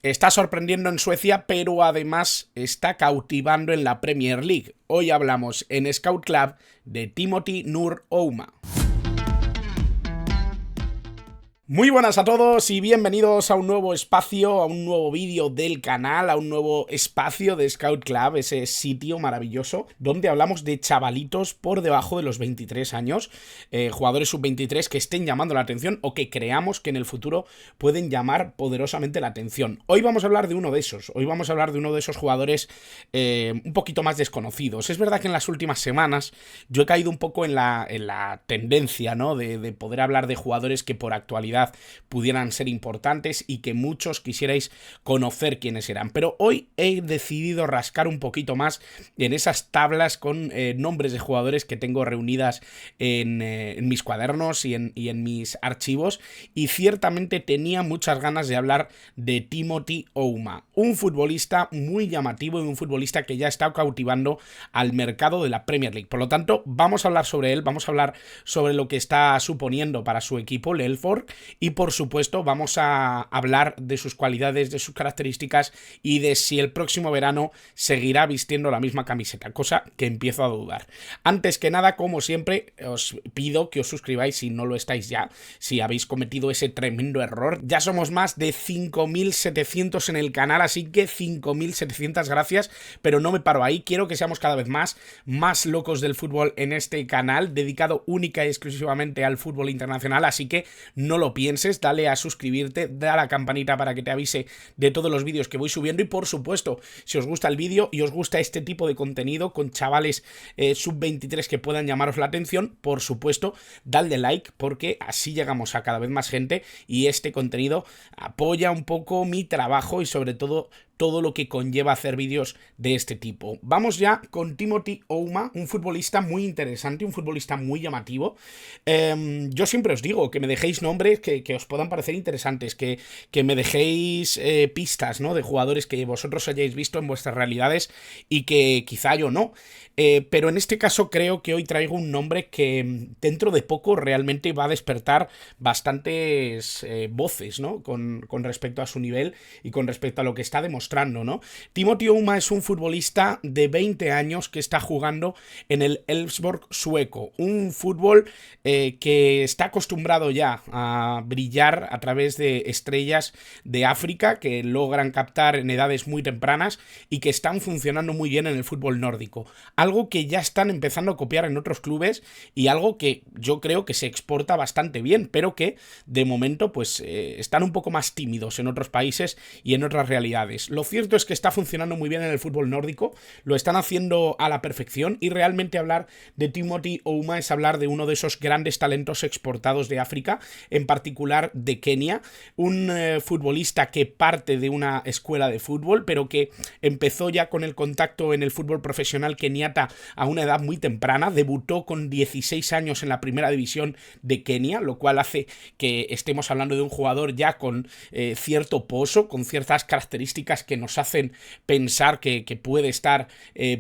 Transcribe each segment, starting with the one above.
Está sorprendiendo en Suecia, pero además está cautivando en la Premier League. Hoy hablamos en Scout Club de Timothy Nur Ouma. Muy buenas a todos y bienvenidos a un nuevo espacio, a un nuevo vídeo del canal, a un nuevo espacio de Scout Club, ese sitio maravilloso donde hablamos de chavalitos por debajo de los 23 años, jugadores sub-23 que estén llamando la atención o que creamos que en el futuro pueden llamar poderosamente la atención. Hoy vamos a hablar de uno de esos, jugadores un poquito más desconocidos. Es verdad que en las últimas semanas yo he caído un poco en la tendencia, ¿no? de poder hablar de jugadores que por actualidad pudieran ser importantes y que muchos quisierais conocer quiénes eran. Pero hoy he decidido rascar un poquito más en esas tablas con nombres de jugadores que tengo reunidas en mis cuadernos y en mis archivos, y ciertamente tenía muchas ganas de hablar de Timothy Ouma, un futbolista muy llamativo y un futbolista que ya está cautivando al mercado de la Premier League. Por lo tanto, vamos a hablar sobre él, vamos a hablar sobre lo que está suponiendo para su equipo, el Elfsborg. Y por supuesto vamos a hablar de sus cualidades, de sus características y de si el próximo verano seguirá vistiendo la misma camiseta, cosa que empiezo a dudar. Antes que nada, como siempre, os pido que os suscribáis si no lo estáis ya, si habéis cometido ese tremendo error. Ya somos más de 5.700 en el canal, así que 5.700 gracias, pero no me paro ahí, quiero que seamos cada vez más locos del fútbol en este canal, dedicado única y exclusivamente al fútbol internacional, así que no lo pienses, dale a suscribirte, dale a la campanita para que te avise de todos los vídeos que voy subiendo. Y por supuesto, si os gusta el vídeo y os gusta este tipo de contenido con chavales sub-23 que puedan llamaros la atención, por supuesto, dadle like, porque así llegamos a cada vez más gente y este contenido apoya un poco mi trabajo y sobre todo lo que conlleva hacer vídeos de este tipo. Vamos ya con Timothy Ouma, un futbolista muy interesante, un futbolista muy llamativo. Yo siempre os digo que me dejéis nombres que os puedan parecer interesantes, que me dejéis pistas, ¿no? De jugadores que vosotros hayáis visto en vuestras realidades y que quizá yo no. Pero en este caso creo que hoy traigo un nombre que dentro de poco realmente va a despertar bastantes voces, ¿no? Con respecto a su nivel y con respecto a lo que está demostrando, ¿no? Timothy Ouma es un futbolista de 20 años que está jugando en el Elfsborg sueco, un fútbol que está acostumbrado ya a brillar a través de estrellas de África que logran captar en edades muy tempranas y que están funcionando muy bien en el fútbol nórdico. Algo que ya están empezando a copiar en otros clubes y algo que yo creo que se exporta bastante bien, pero que de momento pues están un poco más tímidos en otros países y en otras realidades. Lo cierto es que está funcionando muy bien en el fútbol nórdico, lo están haciendo a la perfección y realmente hablar de Timothy Ouma es hablar de uno de esos grandes talentos exportados de África, en particular de Kenia, un futbolista que parte de una escuela de fútbol, pero que empezó ya con el contacto en el fútbol profesional keniata a una edad muy temprana, debutó con 16 años en la primera división de Kenia, lo cual hace que estemos hablando de un jugador ya con cierto pozo, con ciertas características que nos hacen pensar que puede estar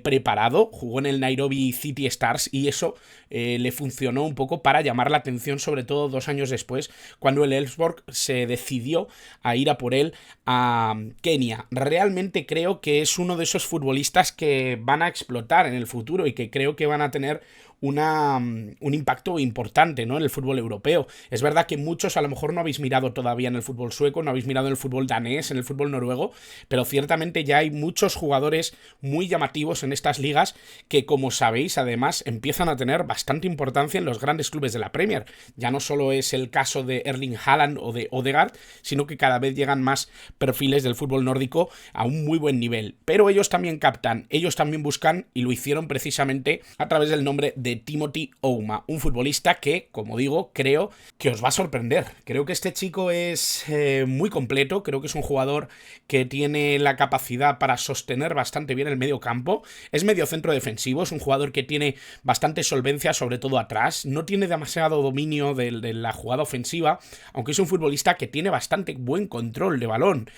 preparado. Jugó en el Nairobi City Stars y eso le funcionó un poco para llamar la atención, sobre todo 2 años después, cuando el Elfsborg se decidió a ir a por él a Kenia. Realmente creo que es uno de esos futbolistas que van a explotar en el futuro y que creo que van a tener un impacto importante, ¿no? En el fútbol europeo. Es verdad que muchos a lo mejor no habéis mirado todavía en el fútbol sueco, no habéis mirado en el fútbol danés, en el fútbol noruego, pero ciertamente ya hay muchos jugadores muy llamativos en estas ligas que, como sabéis, además empiezan a tener bastante importancia en los grandes clubes de la Premier. Ya no solo es el caso de Erling Haaland o de Odegaard, sino que cada vez llegan más perfiles del fútbol nórdico a un muy buen nivel. Pero ellos también captan, ellos también buscan, y lo hicieron precisamente a través del nombre de Timothy Ouma, un futbolista que, como digo, creo que os va a sorprender. Creo que este chico es muy completo, creo que es un jugador que tiene la capacidad para sostener bastante bien el medio campo, es medio centro defensivo, es un jugador que tiene bastante solvencia, sobre todo atrás, no tiene demasiado dominio de la jugada ofensiva, aunque es un futbolista que tiene bastante buen control de balón.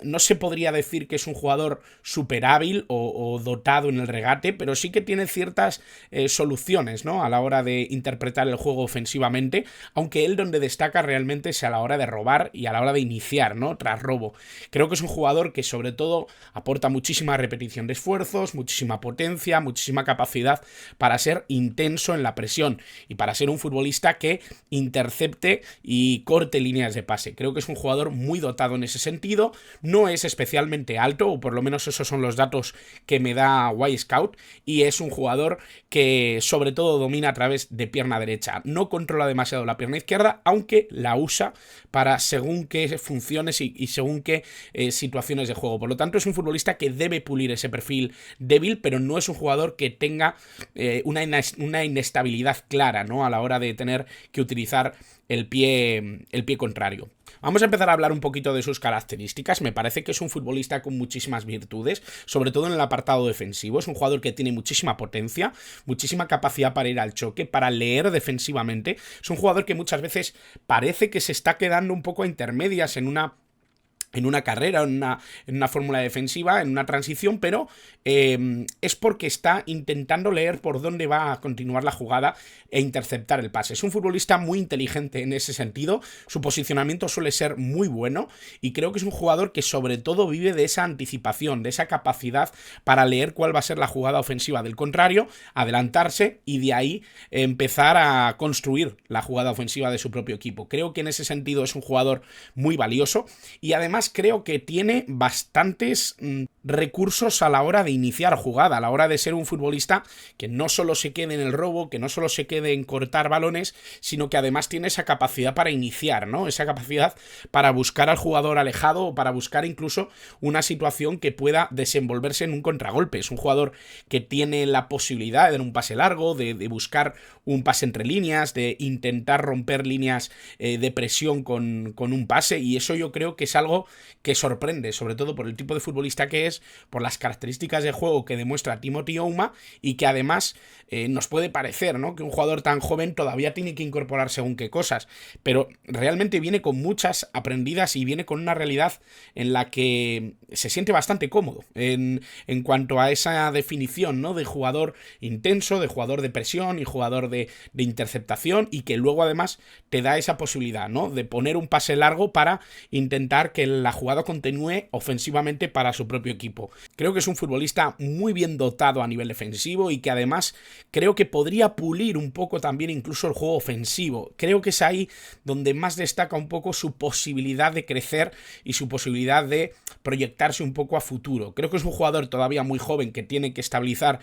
no se podría decir que es un jugador súper hábil o dotado en el regate, pero sí que tiene ciertas soluciones, ¿no?, a la hora de interpretar el juego ofensivamente, aunque él donde destaca realmente es a la hora de robar y a la hora de iniciar, ¿no?, tras robo. Creo que es un jugador que sobre todo aporta muchísima repetición de esfuerzos, muchísima potencia, muchísima capacidad para ser intenso en la presión y para ser un futbolista que intercepte y corte líneas de pase. Creo que es un jugador muy dotado en ese sentido, no es especialmente alto, o por lo menos esos son los datos que me da Wyscout, y es un jugador que sobre todo domina a través de pierna derecha. No controla demasiado la pierna izquierda, aunque la usa para según qué funciones y según qué situaciones de juego. Por lo tanto, es un futbolista que debe pulir ese perfil débil, pero no es un jugador que tenga una inestabilidad clara, ¿no?, a la hora de tener que utilizar el pie contrario. Vamos a empezar a hablar un poquito de sus características. Me parece que es un futbolista con muchísimas virtudes, sobre todo en el apartado defensivo. Es un jugador que tiene muchísima potencia, muchísima capacidad para ir al choque, para leer defensivamente. Es un jugador que muchas veces parece que se está quedando un poco a intermedias en una carrera, en una fórmula defensiva, en una transición, pero es porque está intentando leer por dónde va a continuar la jugada e interceptar el pase. Es un futbolista muy inteligente en ese sentido, su posicionamiento suele ser muy bueno y creo que es un jugador que sobre todo vive de esa anticipación, de esa capacidad para leer cuál va a ser la jugada ofensiva del contrario, adelantarse y de ahí empezar a construir la jugada ofensiva de su propio equipo. Creo que en ese sentido es un jugador muy valioso y además creo que tiene bastantes recursos a la hora de iniciar jugada, a la hora de ser un futbolista que no solo se quede en el robo, que no solo se quede en cortar balones, sino que además tiene esa capacidad para iniciar, ¿no?, esa capacidad para buscar al jugador alejado o para buscar incluso una situación que pueda desenvolverse en un contragolpe. Es un jugador que tiene la posibilidad de dar un pase largo, de buscar un pase entre líneas, de intentar romper líneas de presión con un pase, y eso yo creo que es algo que sorprende, sobre todo por el tipo de futbolista que es, por las características de juego que demuestra Timothy Ouma, y que además nos puede parecer, ¿no?, que un jugador tan joven todavía tiene que incorporar según qué cosas, pero realmente viene con muchas aprendidas y viene con una realidad en la que se siente bastante cómodo en cuanto a esa definición, ¿no?, de jugador intenso, de jugador de presión y jugador de interceptación, y que luego además te da esa posibilidad, ¿no?, de poner un pase largo para intentar que la jugada continúe ofensivamente para su propio equipo. Creo que es un futbolista muy bien dotado a nivel defensivo y que además creo que podría pulir un poco también incluso el juego ofensivo. Creo que es ahí donde más destaca un poco su posibilidad de crecer y su posibilidad de proyectarse un poco a futuro. Creo que es un jugador todavía muy joven que tiene que estabilizar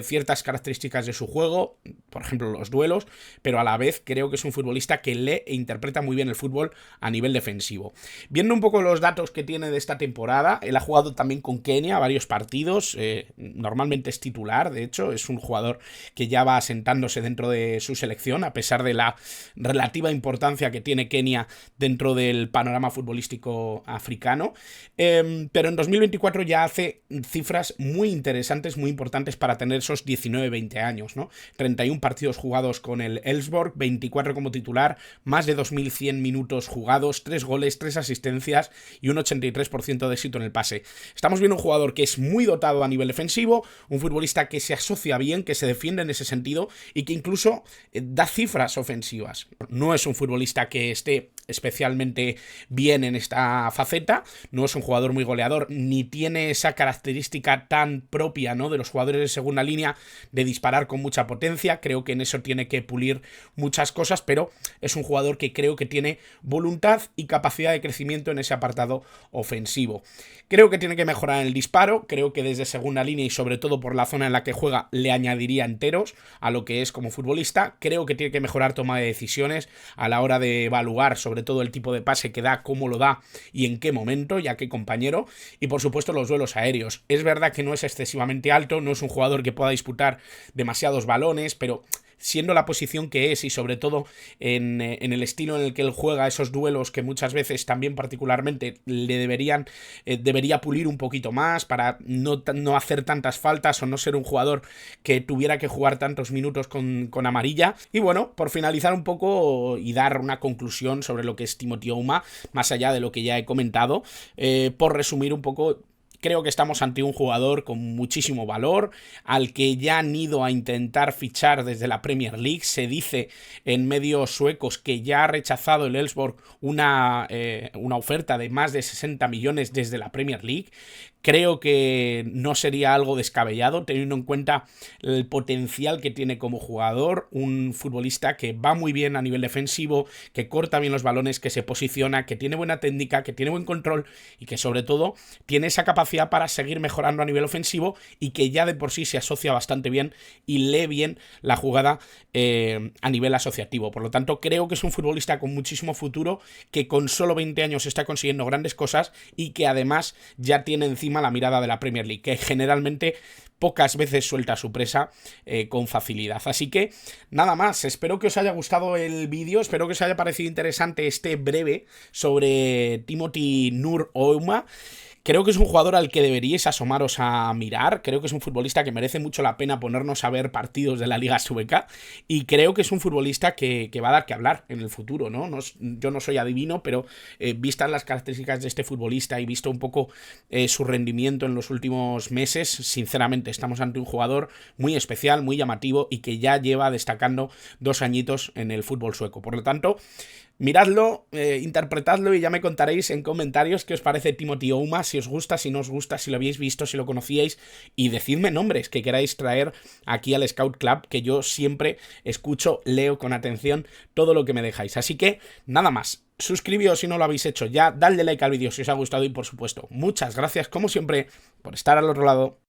ciertas características de su juego, por ejemplo los duelos, pero a la vez creo que es un futbolista que lee e interpreta muy bien el fútbol a nivel defensivo. Viendo un poco los datos que tiene de esta temporada, él ha jugado también con Kenia varios partidos, normalmente es titular, de hecho, es un jugador que ya va asentándose dentro de su selección, a pesar de la relativa importancia que tiene Kenia dentro del panorama futbolístico africano, pero en 2024 ya hace cifras muy interesantes, muy importantes para tener esos 19-20 años, ¿no? 31 partidos jugados con el Elfsborg, 24 como titular, más de 2100 minutos jugados, 3 goles, 3 asistencias y un 83% de éxito en el pase. Estamos viendo un jugador que es muy dotado a nivel defensivo, un futbolista que se asocia bien, que se defiende en ese sentido y que incluso da cifras ofensivas. No es un futbolista que esté especialmente bien en esta faceta, no es un jugador muy goleador, ni tiene esa característica tan propia, ¿no?, de los jugadores de segunda línea de disparar con mucha potencia. Creo que en eso tiene que pulir muchas cosas, pero es un jugador que creo que tiene voluntad y capacidad de crecimiento en ese apartado ofensivo. Creo que tiene que mejorar en el disparo, creo que desde segunda línea y sobre todo por la zona en la que juega le añadiría enteros a lo que es como futbolista. Creo que tiene que mejorar toma de decisiones a la hora de evaluar sobre todo el tipo de pase que da, cómo lo da y en qué momento, ya que compañero, y por supuesto los duelos aéreos. Es verdad que no es excesivamente alto, no es un jugador que pueda disputar demasiados balones, pero siendo la posición que es y sobre todo en el estilo en el que él juega esos duelos que muchas veces también particularmente le debería pulir un poquito más para no hacer tantas faltas o no ser un jugador que tuviera que jugar tantos minutos con amarilla. Y bueno, por finalizar un poco y dar una conclusión sobre lo que es Timothy Ouma, más allá de lo que ya he comentado, por resumir un poco, creo que estamos ante un jugador con muchísimo valor, al que ya han ido a intentar fichar desde la Premier League. Se dice en medios suecos que ya ha rechazado el Elfsborg una oferta de más de 60 millones desde la Premier League. Creo que no sería algo descabellado, teniendo en cuenta el potencial que tiene como jugador, un futbolista que va muy bien a nivel defensivo, que corta bien los balones, que se posiciona, que tiene buena técnica, que tiene buen control y que sobre todo tiene esa capacidad para seguir mejorando a nivel ofensivo y que ya de por sí se asocia bastante bien y lee bien la jugada a nivel asociativo. Por lo tanto, creo que es un futbolista con muchísimo futuro, que con solo 20 años está consiguiendo grandes cosas y que además ya tiene encima la mirada de la Premier League, que generalmente pocas veces suelta su presa con facilidad. Así que nada más, espero que os haya gustado el vídeo, espero que os haya parecido interesante este breve sobre Timothy Nur Ouma. Creo que es un jugador al que deberíais asomaros a mirar, creo que es un futbolista que merece mucho la pena ponernos a ver partidos de la Liga Sueca y creo que es un futbolista que va a dar que hablar en el futuro, ¿no? Yo no soy adivino, pero vistas las características de este futbolista y visto un poco su rendimiento en los últimos meses, sinceramente estamos ante un jugador muy especial, muy llamativo y que ya lleva destacando 2 añitos en el fútbol sueco. Por lo tanto, miradlo, interpretadlo y ya me contaréis en comentarios qué os parece Timothy Ouma, si os gusta, si no os gusta, si lo habéis visto, si lo conocíais, y decidme nombres que queráis traer aquí al Scout Club, que yo siempre escucho, leo con atención todo lo que me dejáis. Así que nada más, suscribíos si no lo habéis hecho ya, dadle like al vídeo si os ha gustado y por supuesto, muchas gracias como siempre por estar al otro lado.